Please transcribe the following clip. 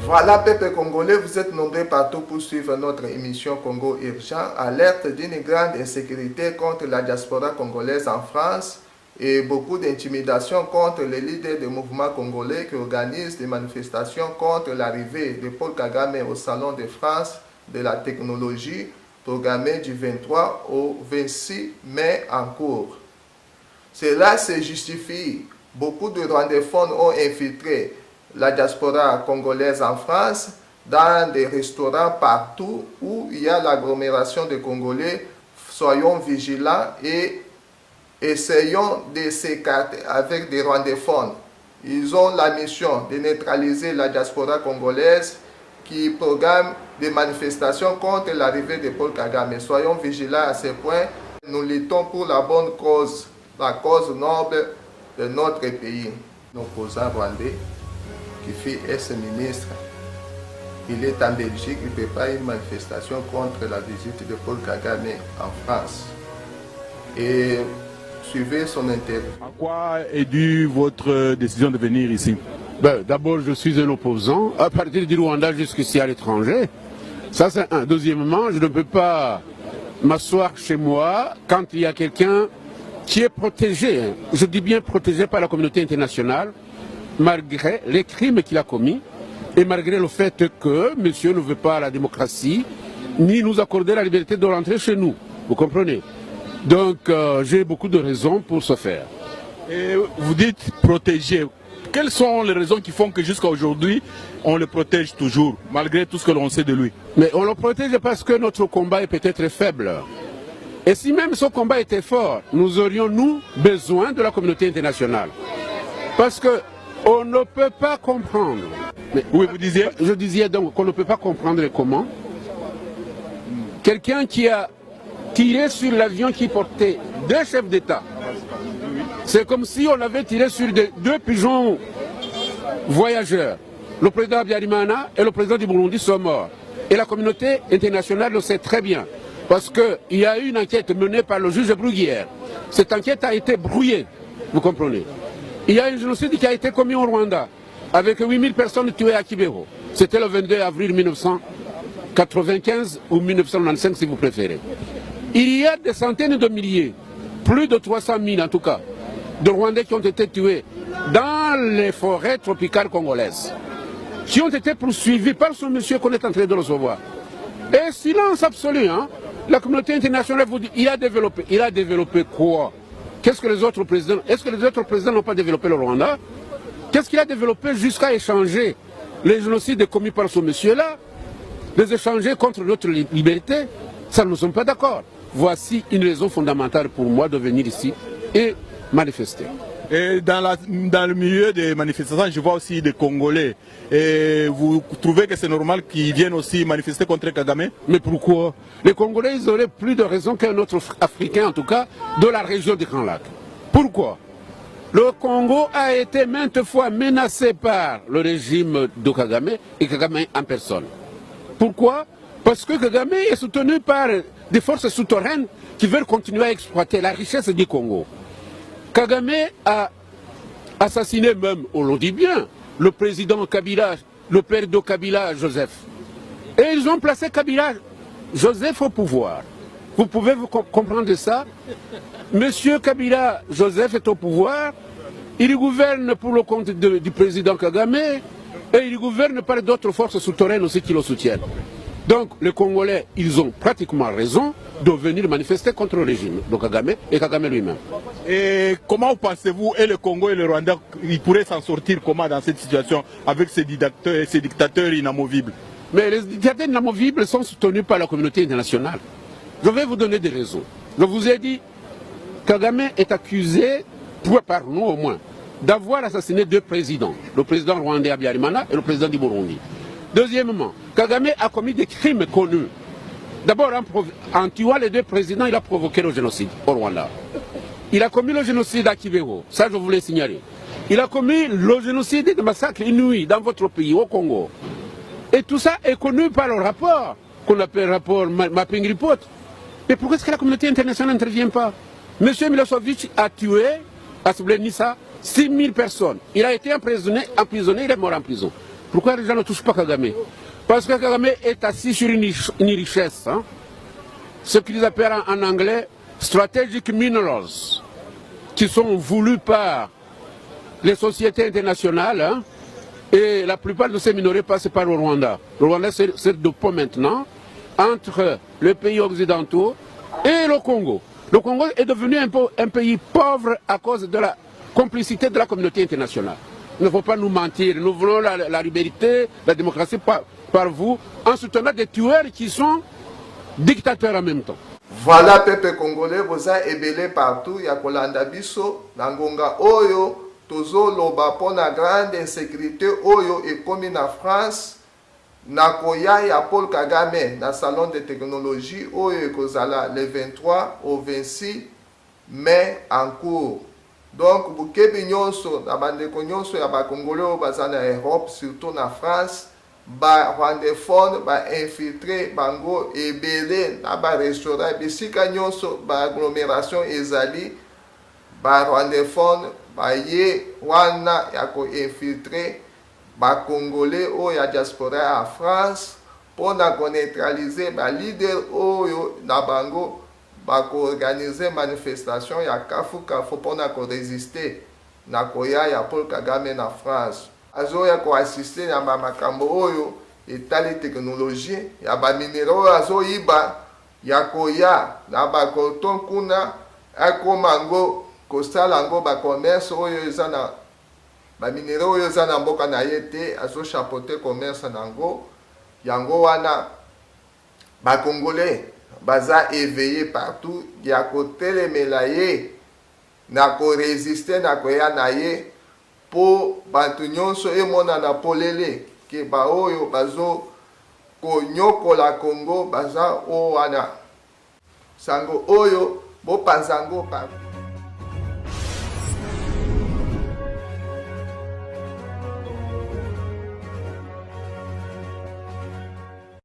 Voilà, peuple congolais, vous êtes nombreux partout pour suivre notre émission Congo Urgent, alerte d'une grande insécurité contre la diaspora congolaise en France et beaucoup d'intimidation contre les leaders du mouvement congolais qui organisent des manifestations contre l'arrivée de Paul Kagame au Salon de France de la technologie programmé du 23 au 26 mai en cours. Cela se justifie. Beaucoup de rwandophones ont infiltré la diaspora congolaise en France dans des restaurants partout où il y a l'agglomération de Congolais. Soyons vigilants et essayons de s'écarter avec des rwandophones. Ils ont la mission de neutraliser la diaspora congolaise qui programme des manifestations contre l'arrivée de Paul Kagame. Soyons vigilants à ce point. Nous luttons pour la bonne cause, la cause noble de notre pays. L'opposant rwandais qui fait ex-ministre, il est en Belgique, il prépare une manifestation contre la visite de Paul Kagame en France. Et suivez son intérêt. À quoi est due votre décision de venir ici? D'abord, je suis un opposant, à partir du Rwanda jusqu'ici à l'étranger. Ça, c'est un. Deuxièmement, je ne peux pas m'asseoir chez moi quand il y a quelqu'un qui est protégé, je dis bien protégé par la communauté internationale, malgré les crimes qu'il a commis et malgré le fait que monsieur ne veut pas la démocratie, ni nous accorder la liberté de rentrer chez nous. Vous comprenez? Donc, j'ai beaucoup de raisons pour ce faire. Et vous dites protéger. Quelles sont les raisons qui font que jusqu'à aujourd'hui, on le protège toujours, malgré tout ce que l'on sait de lui? Mais on le protège parce que notre combat est peut-être faible. Et si même ce combat était fort, nous aurions, nous, besoin de la communauté internationale. Parce que on ne peut pas comprendre. Mais, oui, vous disiez? Je disais donc qu'on ne peut pas comprendre comment quelqu'un qui a tiré sur l'avion qui portait deux chefs d'État, c'est comme si on avait tiré sur deux pigeons voyageurs. Le président Habyarimana et le président du Burundi sont morts. Et la communauté internationale le sait très bien. Parce qu'il y a eu une enquête menée par le juge Bruguière. Cette enquête a été brouillée, vous comprenez. Il y a un génocide qui a été commis au Rwanda, avec 8000 personnes tuées à Kibero. C'était le 22 avril 1995 ou 1995 si vous préférez. Il y a des centaines de milliers, plus de 300 000 en tout cas, de Rwandais qui ont été tués dans les forêts tropicales congolaises, qui ont été poursuivis par ce monsieur qu'on est en train de recevoir. Et silence absolu, hein. La communauté internationale vous dit, il a développé quoi? Qu'est-ce que les autres présidents, est-ce que les autres présidents n'ont pas développé le Rwanda? Qu'est-ce qu'il a développé jusqu'à échanger les génocides commis par ce monsieur-là, les échanger contre notre liberté? Ça, nous ne sommes pas d'accord. Voici une raison fondamentale pour moi de venir ici et manifester. Et dans le milieu des manifestations, je vois aussi des Congolais. Et vous trouvez que c'est normal qu'ils viennent aussi manifester contre Kagame? Mais pourquoi? Les Congolais, ils auraient plus de raison qu'un autre Africain, en tout cas, de la région du Grand Lac. Pourquoi? Le Congo a été maintes fois menacé par le régime de Kagame et Kagame en personne. Pourquoi? Parce que Kagame est soutenu par des forces souterraines qui veulent continuer à exploiter la richesse du Congo. Kagame a assassiné même, on le dit bien, le président Kabila, le père de Kabila, Joseph. Et ils ont placé Kabila, Joseph au pouvoir. Vous pouvez vous comprendre ça? Monsieur Kabila, Joseph est au pouvoir, il gouverne pour le compte du président Kagame et il gouverne par d'autres forces souterraines aussi qui le soutiennent. Donc les Congolais, ils ont pratiquement raison de venir manifester contre le régime de Kagame et Kagame lui-même. Et comment pensez-vous, et le Congo et le Rwanda, ils pourraient s'en sortir comment dans cette situation avec ces dictateurs inamovibles? Mais les dictateurs inamovibles sont soutenus par la communauté internationale. Je vais vous donner des raisons. Je vous ai dit, Kagame est accusé, par nous au moins, d'avoir assassiné deux présidents, le président rwandais Habyarimana et le président du Burundi. Deuxièmement, Kagame a commis des crimes connus. D'abord, en tuant les deux présidents, il a provoqué le génocide au Rwanda. Il a commis le génocide à Kibero, ça je voulais signaler. Il a commis le génocide et le massacre inouï dans votre pays, au Congo. Et tout ça est connu par le rapport, qu'on appelle rapport Mapping Report. Mais pourquoi est-ce que la communauté internationale n'intervient pas? Monsieur Milosevic a tué, à Srebrenica, 6000 personnes. Il a été emprisonné, il est mort en prison. Pourquoi les gens ne touchent pas Kagame? Parce que Kagame est assis sur une richesse, hein? Ce qu'ils appellent en anglais strategic minerals, qui sont voulus par les sociétés internationales, hein? Et la plupart de ces minerais passent par le Rwanda. Le Rwanda c'est de pont maintenant entre les pays occidentaux et le Congo. Le Congo est devenu un pays pauvre à cause de la complicité de la communauté internationale. Il ne faut pas nous mentir. Nous voulons la liberté, la démocratie par vous, en soutenant des tueurs qui sont dictateurs en même temps. Voilà, peuple congolais, vous avez ébélé partout. Il y a Kolanda Biso, Nangonga Oyo, Tozo Loba, pour la grande insécurité Oyo et comme en France. Nakoya ya Paul Kagame na salon de technologie oyo ekozala le 23 au 26 mai en cours. Donc bukebi nyonso na bandeko nyonso ya bakongolais oyo baza na Europe, surtout na France, ba rwandophone ba infiltré bango ebele na ba restaurant bisika nyonso ba agglomération ezali ba rwandophone ba ye wana ya ko infiltré ba Congolais oyo ya diaspora en France pour neutraliser ba leader oyo na bango ba organiser manifestation ya kafu pour résister na koya ya Paul Kagame na France. Azo ya ko assister na makambo oyo etali technologie ya ba minéraux azo iba ya koya na ba koton kuna akomango kosala ngo ba commerce oyo eza na ba minéraux oyo eza na mboka na ye te azo chapeauter commerce nango yango wana ba Congolais baza éveillé partout ya kotelemela ye na ko résister na koya na ye po bantu nyonso emonana polele ke ba oyo bazo konyokola Congo baza o wana sango oyo bopanzango partout.